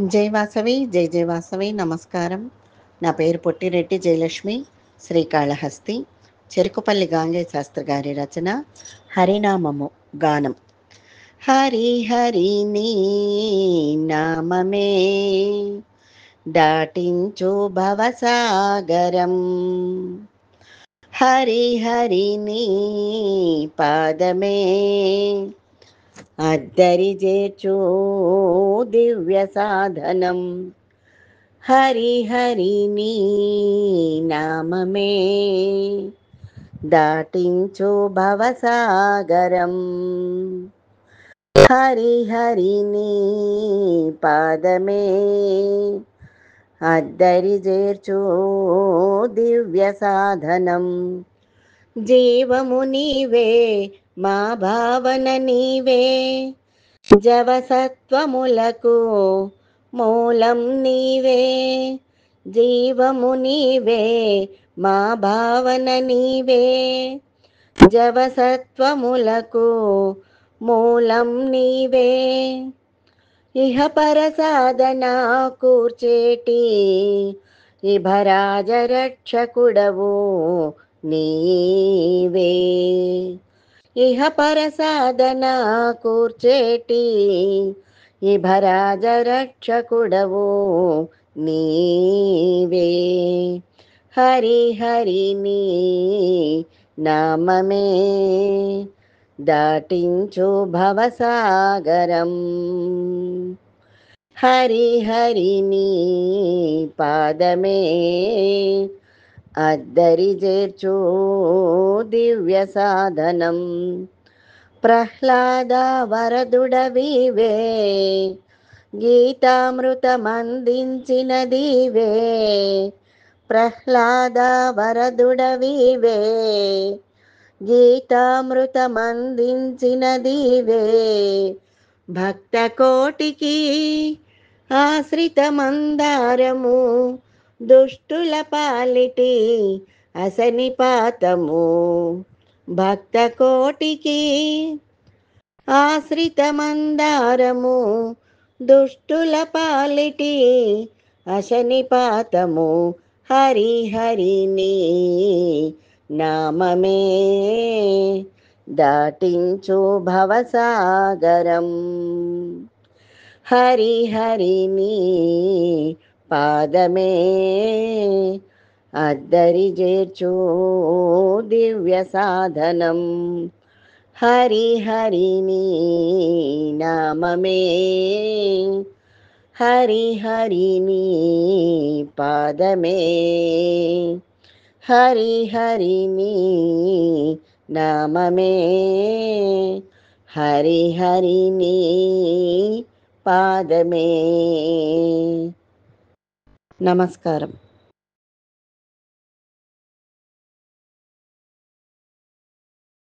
జై వాసవి జై జై వాసవి నమస్కారం. నా పేరు పొట్టిరెడ్డి జయలక్ష్మి, శ్రీకాళహస్తి. చెరుకుపల్లి గాంగే శాస్త్రి గారి రచన. హరినామము గానం. హరి హరి నీ నామమే దాటించు భవసాగరం. హరి హరి నీ పాదమే అద్దరి చేర్చు దివ్య సాధనం. హరి హరి నీ నామమే దాటించు భవసాగరం. హరి హరి నీ పాదమే అద్దరి చేర్చు దివ్య సాధనం. జీవము నీవే, మా భావన నీవే, జవసత్వములకు మూలం నీవే. జీవము నీవే, మా భావన నీవే, జవసత్వములకు మూలం నీవే. ఇహ పర సాధన కూర్చేటి ఇభరాజ రక్షకుడవు నీవే. ఇహ పర సాధన కూర్చేటి ఇభరాజ రక్షకుడవు నీవే. హరి హరి నీ నామమే దాటించు భవసాగరం. హరి హరి నీ పాదమే అద్దరి చేర్చు దివ్య సాధనం. ప్రహ్లాద వరదుడవివే, గీతామృతమందించిన దీవే. ప్రహ్లాద వరదుడవివే, గీతామృతమందించిన దీవే. భక్త కోటికి ఆశ్రిత మందారము, దుష్టుల పాలిటి అసనిపాతము. భక్త కోటికి ఆశ్రిత మందారము, దుష్టుల పాలిటి అశనిపాతము. హరి హరి నీ నామమే దాటించు భవసాగరం. హరి హరి నీ పాదమే అద్దరి చేర్చు దివ్య సాధనం. హరి హరి నీ నామమే హరి హరి నీ పాదమే. హరి హరి నీ నామమే హరి హరి నీ పాదమే. నమస్కారం.